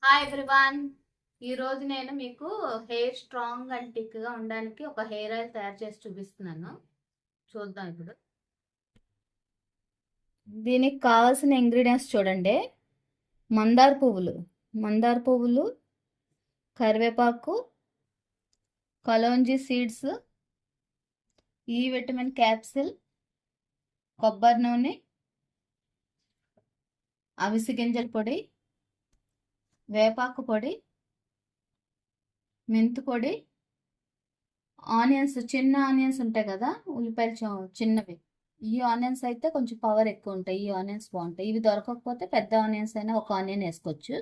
Hi everyone. ఈరోజు నేను మీకు హెయిర్ స్ట్రాంగ్ అండ్ థిక్గా ఉండడానికి ఒక హెయిర్ ఆయిల్ తయారు చేసి చూపిస్తున్నాను. చూద్దాం ఇప్పుడు. దీనికి కావాల్సిన ఇంగ్రీడియంట్స్ చూడండి. మందార పువ్వులు, కరివేపాకు, కలోంజీ సీడ్స్, ఈ విటమిన్ క్యాప్సిల్, కొబ్బరి నూనె, అవిసె గింజల పొడి, వేపాకు పొడి, మెంతు పొడి, ఆనియన్స్, చిన్న ఆనియన్స్ ఉంటాయి కదా, ఉల్లిపాయలు చిన్నవి. ఈ ఆనియన్స్ అయితే కొంచెం పవర్ ఎక్కువ ఉంటాయి. ఈ ఆనియన్స్ బాగుంటాయి. ఇవి దొరకకపోతే పెద్ద ఆనియన్స్ అయినా ఒక ఆనియన్ వేసుకోవచ్చు.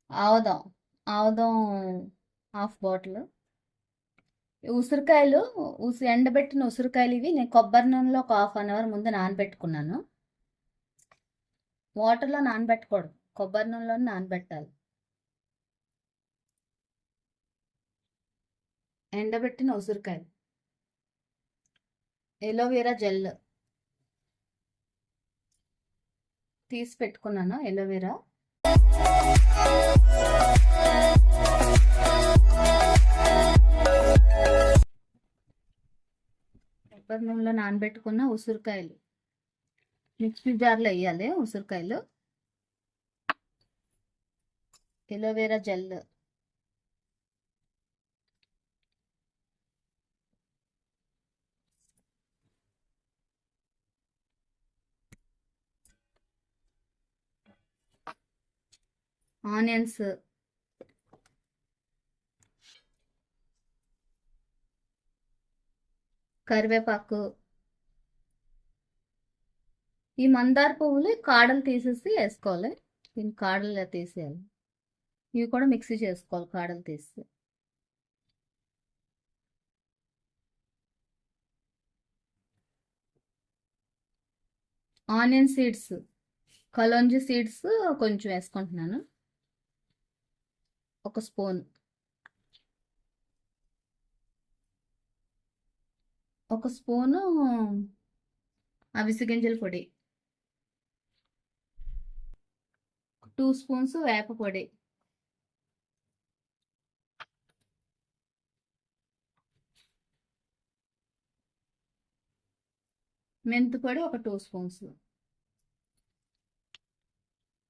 ఆవదం ఆవదం హాఫ్ బాటిల్. ఉసిరికాయలు, ఎండబెట్టిన ఉసిరికాయలు. ఇవి నేను కొబ్బరి నూనెలో ఒక ½ అవర్ ముందు నానబెట్టుకున్నాను. వాటర్లో నానబెట్టకూడదు, కొబ్బరి నూనెలో నానబెట్టాలి. ఎండబెట్టిన ఉసిరికాయలు, ఎలోవేరా జెల్ తీసి పెట్టుకున్నాను. ఎలోవేరా కొబ్బరి నూనెలో నానబెట్టుకున్న ఉసిరికాయలు మిక్సీ జార్లో వేయాలి. ఉసిరికాయలు, ఎలోవేరా జెల్, ఆనియన్స్, కరివేపాకు. ఈ మందార పువ్వులు కాడలు తీసేసి వేసుకోవాలి. దీని కాడలు తీసేయాలి. ఇవి కూడా మిక్సీ చేసుకోవాలి కాడలు తీసి. ఆనియన్ సీడ్స్, కలోంజీ సీడ్స్ కొంచెం వేసుకుంటున్నాను, ఒక స్పూన్. ఒక స్పూను అవిసె గింజల పొడి, 2 స్పూన్స్ వేప పొడి, మెంతు పొడి ఒక 2 స్పూన్స్.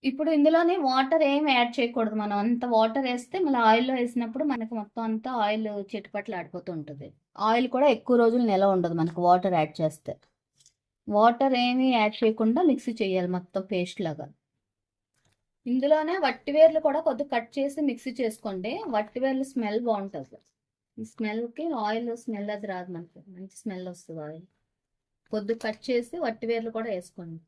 ఇప్పుడు ఇందులోనే వాటర్ ఏం యాడ్ చేయకూడదు. మనం అంత వాటర్ వేస్తే మళ్ళీ ఆయిల్లో వేసినప్పుడు మనకి మొత్తం అంతా ఆయిల్ చిట్టుపట్లు ఆడిపోతూ ఉంటుంది. ఆయిల్ కూడా ఎక్కువ రోజులు నిలవ ఉండదు మనకు వాటర్ యాడ్ చేస్తే. వాటర్ ఏమీ యాడ్ చేయకుండా మిక్సీ చేయాలి మొత్తం పేస్ట్ లాగా. ఇందులోనే వట్టివేర్లు కూడా కొద్దిగా కట్ చేసి మిక్సీ చేసుకోండి. వట్టివేర్లు స్మెల్ బాగుంటుంది. ఈ స్మెల్కి ఆయిల్ స్మెల్ అది రాదు, మనకి మంచి స్మెల్ వస్తుంది ఆయిల్. కొద్దిగా కట్ చేసి వట్టివేర్లు కూడా వేసుకోండి.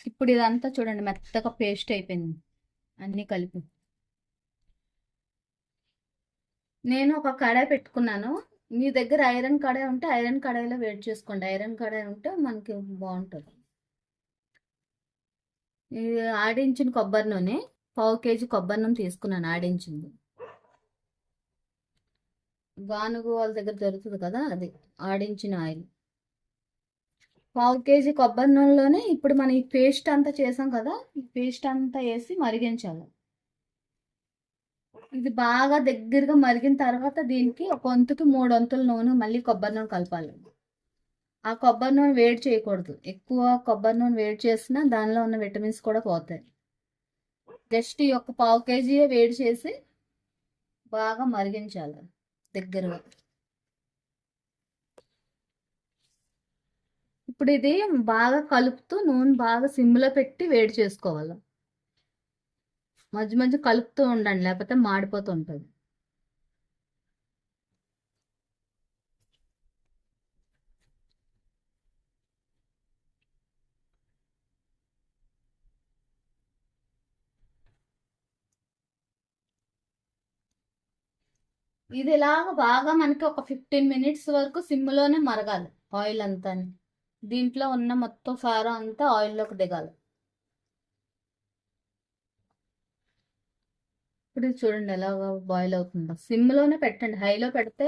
ఇప్పుడు ఇదంతా చూడండి మెత్తగా పేస్ట్ అయిపోయింది అన్నీ కలిపి. నేను ఒక కడాయి పెట్టుకున్నాను. మీ దగ్గర ఐరన్ కడాయి ఉంటే ఐరన్ కడాయిలో వేడి చేసుకోండి. ఐరన్ కడాయి ఉంటే మనకి బాగుంటుంది. ఇది ఆడించిన కొబ్బరి నూనె, 1/2 కేజీ కొబ్బరి నూనె తీసుకున్నాను ఆడించింది. గానుగు వాళ్ళ దగ్గర దొరుకుతుంది కదా, అది ఆడించిన ఆయిల్. 1/2 కేజీ కొబ్బరి నూనెలోనే ఇప్పుడు మనం ఈ పేస్ట్ అంతా చేసాం కదా, ఈ పేస్ట్ అంతా వేసి మరిగించాలి. ఇది బాగా దగ్గరగా మరిగిన తర్వాత దీనికి ఒక వంతుకి 3 వంతుల నూనె, మళ్ళీ కొబ్బరి నూనె కలపాలి. ఆ కొబ్బరి నూనె వేడి చేయకూడదు. ఎక్కువ కొబ్బరి నూనె వేడి చేసినా దానిలో ఉన్న విటమిన్స్ కూడా పోతాయి. జస్ట్ ఈ ఒక 1/2 కేజీ వేడి చేసి బాగా మరిగించాలి దగ్గరగా. ఇప్పుడు ఇది బాగా కలుపుతూ నూనె బాగా సిమ్లో పెట్టి వేడి చేసుకోవాలి. మధ్య మధ్య కలుపుతూ ఉండండి, లేకపోతే మాడిపోతూ ఉంటుంది. ఇది ఇలాగ బాగా మనకి ఒక 15 మినిట్స్ వరకు సిమ్లోనే మరగాలి ఆయిల్ అంతా. దీంట్లో ఉన్న మొత్తం సారం అంతా ఆయిల్లోకి దిగాలి. ఇప్పుడు చూడండి ఎలాగ బాయిల్ అవుతుందో. సిమ్లోనే పెట్టండి, హైలో పెడితే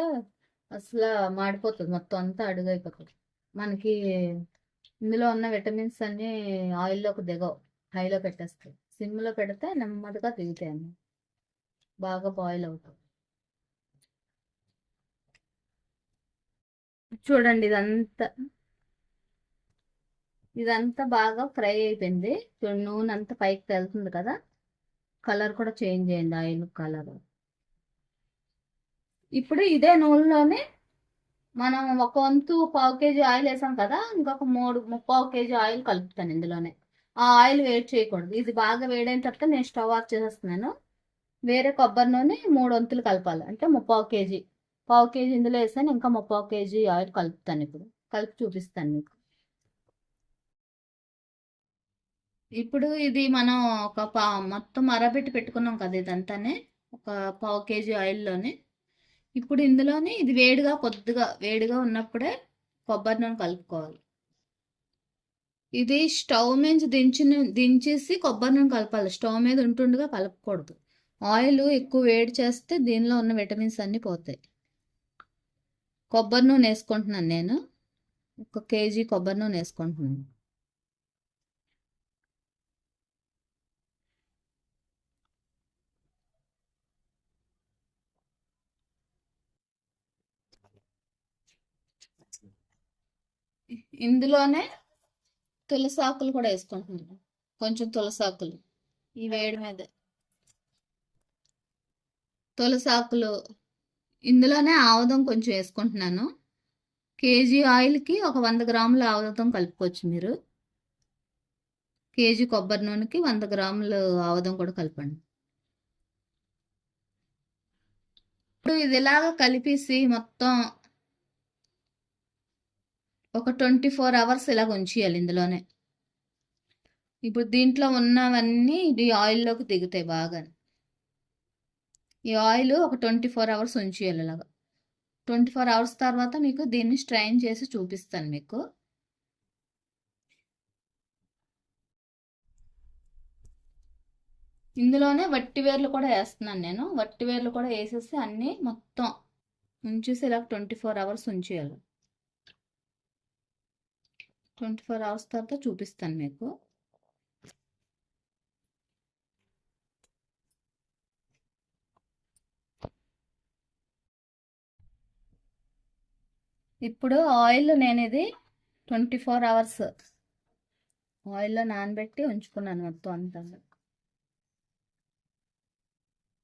అసలు మాడిపోతుంది, మొత్తం అంతా అడుగైపోతుంది మనకి. ఇందులో ఉన్న విటమిన్స్ అన్ని ఆయిల్లోకి దిగవు, హైలో పెట్టేస్తాయి. సిమ్లో పెడితే నెమ్మదిగా దిగుతాయి అన్నమాట, బాగా బాయిల్ అవుతాయి. చూడండి, ఇదంతా బాగా ఫ్రై అయిపోయింది. చూడండి, నూనె అంతా పైకి తెలుతుంది కదా, కలర్ కూడా చేంజ్ అయింది, ఆయిల్ కలర్. ఇప్పుడు ఇదే నూనెలోనే మనం ఒక వంతు పావు కేజీ ఆయిల్ వేసాం కదా, ఇంకొక ముప్పావు కేజీ ఆయిల్ కలుపుతాను ఇందులోనే. ఆ ఆయిల్ వేడి చేయకూడదు, ఇది బాగా వేడైన తర్వాత నేను స్టవ్ ఆఫ్ చేసేస్తున్నాను. వేరే కొబ్బరి నూనె 3 వంతులు కలపాలి, అంటే ముప్పావు కేజీ. పావు కేజీ ఇందులో వేసాను, ఇంకా ముప్పావు కేజీ ఆయిల్ కలుపుతాను. ఇప్పుడు కలిపి చూపిస్తాను మీకు. ఇప్పుడు ఇది మనం మొత్తం అరబెట్టి పెట్టుకున్నాం కదా, ఇదంతానే ఒక పావు కేజీ ఆయిల్లోనే. ఇప్పుడు ఇందులోనే ఇది కొద్దిగా వేడిగా ఉన్నప్పుడే కొబ్బరి నూనె కలుపుకోవాలి. ఇది స్టవ్ మీద దించేసి కొబ్బరి నూనె కలపాలి, స్టవ్ మీద ఉంటుండగా కలపకూడదు. ఆయిల్ ఎక్కువ వేడి చేస్తే దీనిలో ఉన్న విటమిన్స్ అన్నీ పోతాయి. కొబ్బరి నూనె వేసుకుంటున్నాను నేను, 1 కేజీ కొబ్బరి నూనె వేసుకుంటున్నాను. ఇందులోనే తులసాకులు కూడా వేసుకుంటున్నాను, కొంచెం తులసాకులు. ఈ వేడి మీద తులసాకులు, ఇందులోనే ఆముదం కొంచెం వేసుకుంటున్నాను. కేజీ ఆయిల్కి ఒక 100 గ్రాముల ఆముదం కలుపుకోవచ్చు మీరు. కేజీ కొబ్బరి నూనెకి 100 గ్రాములు ఆముదం కూడా కలపండి. ఇప్పుడు ఇది ఇలాగ కలిపేసి మొత్తం ఒక 24 అవర్స్ ఇలాగ ఉంచేయాలి ఇందులోనే. ఇప్పుడు దీంట్లో ఉన్నవన్నీ ఇది ఆయిల్లోకి దిగుతాయి బాగా. ఈ ఆయిల్ ఒక 24 అవర్స్ ఉంచేయాలి ఇలాగా. 24 అవర్స్ తర్వాత మీకు దీన్ని స్ట్రైన్ చేసి చూపిస్తాను మీకు. ఇందులోనే వట్టివేర్లు కూడా వేస్తున్నాను నేను. వట్టివేర్లు కూడా వేసేసి అన్నీ మొత్తం ఉంచేసి ఇలా 24 అవర్స్ ఉంచేయాలి. 24 అవర్స్ తర్వాత చూపిస్తాను మీకు. ఇప్పుడు ఆయిల్ నేను ఇది 24 అవర్స్ ఆయిల్లో నానబెట్టి ఉంచుకున్నాను మొత్తం అంతా.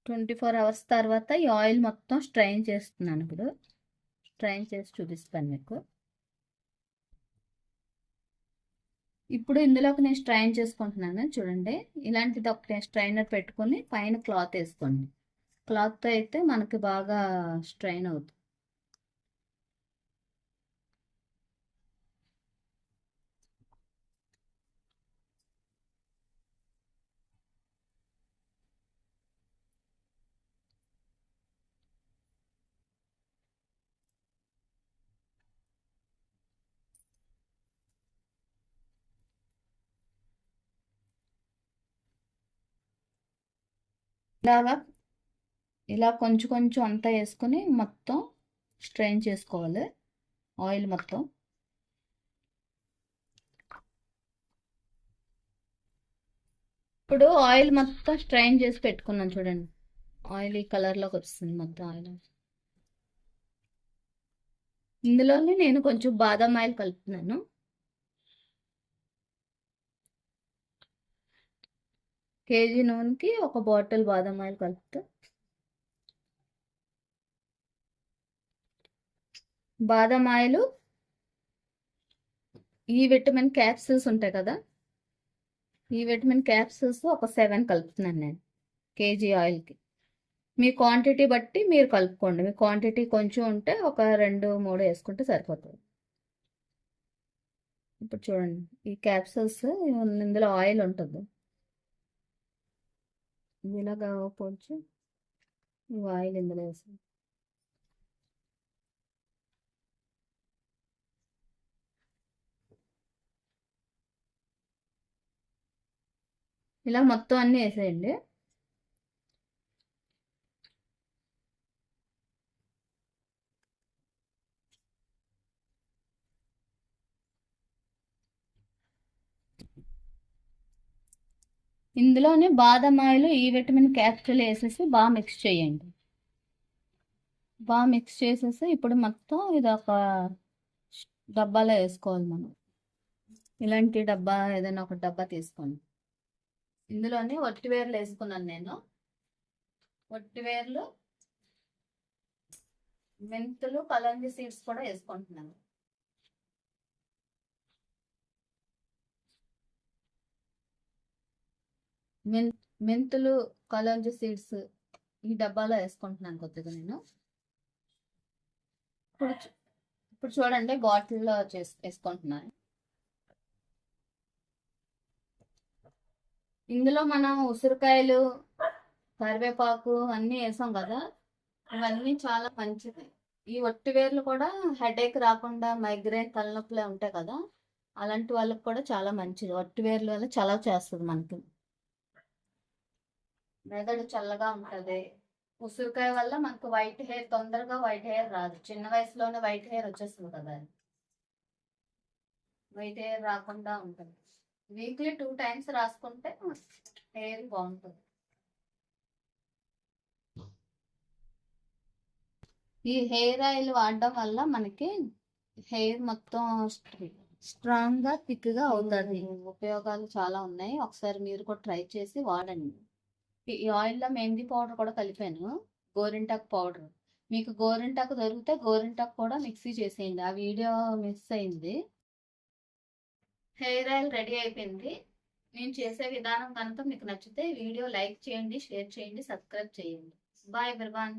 24 అవర్స్ తర్వాత ఈ ఆయిల్ మొత్తం స్ట్రైన్ చేస్తున్నాను. ఇప్పుడు స్ట్రైన్ చేసి చూపిస్తాను మీకు. ఇప్పుడు ఇందులోకి నేను స్ట్రైన్ చేసుకుంటున్నాను చూడండి. ఇలాంటిది ఒక స్ట్రైనర్ పెట్టుకొని పైన క్లాత్ వేసుకోండి. క్లాత్తో అయితే మనకి బాగా స్ట్రైన్ అవుతుంది. ఇలాగా ఇలా కొంచెం కొంచెం అంతా వేసుకొని మొత్తం స్ట్రెయిన్ చేసుకోవాలి ఆయిల్ మొత్తం. ఇప్పుడు ఆయిల్ మొత్తం స్ట్రెయిన్ చేసి పెట్టుకున్నాను చూడండి. ఆయిల్ ఈ కలర్లోకి వస్తుంది మొత్తం ఆయిల్. ఇందులోనే నేను కొంచెం బాదం ఆయిల్ కలుపుతున్నాను. కేజీ నూనెకి ఒక బాటిల్ బాదం ఆయిల్ కలుపుతా. బాదం ఆయిల్, ఈ విటమిన్ క్యాప్సూల్స్ ఉంటాయి కదా, ఈ విటమిన్ క్యాప్సూల్స్ ఒక 7 కలుపుతున్నాను నేను కేజీ ఆయిల్కి. మీ క్వాంటిటీ బట్టి మీరు కలుపుకోండి. మీ క్వాంటిటీ కొంచెం ఉంటే ఒక 2-3 వేసుకుంటే సరిపోతుంది. ఇప్పుడు చూడండి, ఈ క్యాప్సూల్స్ ఇందులో ఆయిల్ ఉంటుంది, ఇలాగా పోంచి ఈ ఆయిల్ ఇందులో వేసి ఇలా మొత్తం అన్నీ వేసేయండి. ఇందులోనే బాదం ఆయిల్, ఈ విటమిన్ క్యాప్సూల్ వేసేసి బాగా మిక్స్ చేయండి. బాగా మిక్స్ చేసేసి ఇప్పుడు మొత్తం ఇది ఒక డబ్బాలో వేసుకోవాలి మనం. ఇలాంటి డబ్బా ఏదైనా ఒక డబ్బా తీసుకోండి. ఇందులోనే వట్టివేర్లు వేసుకున్నాను నేను. వట్టివేర్లు, మెంతులు, కలంజీ సీడ్స్ కూడా వేసుకుంటున్నాను. మెంతులు, కలంజీ సీడ్స్ ఈ డబ్బాలో వేసుకుంటున్నాను కొద్దిగా నేను. ఇప్పుడు చూడండి బాటిల్లో వేసుకుంటున్నాను. ఇందులో మనం ఉసిరికాయలు, కరివేపాకు అన్నీ వేసాం కదా, ఇవన్నీ చాలా మంచిది. ఈ వట్టివేర్లు కూడా హెడేక్ రాకుండా, మైగ్రేన్, తలనొప్పులే ఉంటాయి కదా, అలాంటి వాళ్ళకి కూడా చాలా మంచిది. వట్టివేర్ల వల్ల చలవ చేస్తుంది మనకి, మెదడు చల్లగా ఉంటుంది. ఉసిరికాయ వల్ల మనకు వైట్ హెయిర్, తొందరగా వైట్ హెయిర్ రాదు. చిన్న వయసులోనే వైట్ హెయిర్ వచ్చేస్తుంది కదా, వైట్ హెయిర్ రాకుండా ఉంటుంది. వీక్లీ 2 times రాసుకుంటే హెయిర్ బాగుంటుంది. ఈ హెయిర్ ఆయిల్ వాడడం వల్ల మనకి హెయిర్ మొత్తం స్ట్రాంగ్గా, థిక్గా అవుతుంది. ఉపయోగాలు చాలా ఉన్నాయి. ఒకసారి మీరు కూడా ట్రై చేసి వాడండి. ఈ ఆయిల్లో మెంతి పౌడర్ కూడా కలిపాను, గోరింటాకు పౌడర్. మీకు గోరింటాకు దొరికితే గోరింటాకు కూడా మిక్సీ చేసేయండి. ఆ వీడియో మిస్ అయింది. హెయిర్ ఆయిల్ రెడీ అయిపోయింది. నేను చేసే విధానం కనుక మీకు నచ్చితే వీడియో లైక్ చేయండి, షేర్ చేయండి, సబ్స్క్రైబ్ చేయండి. Bye everyone.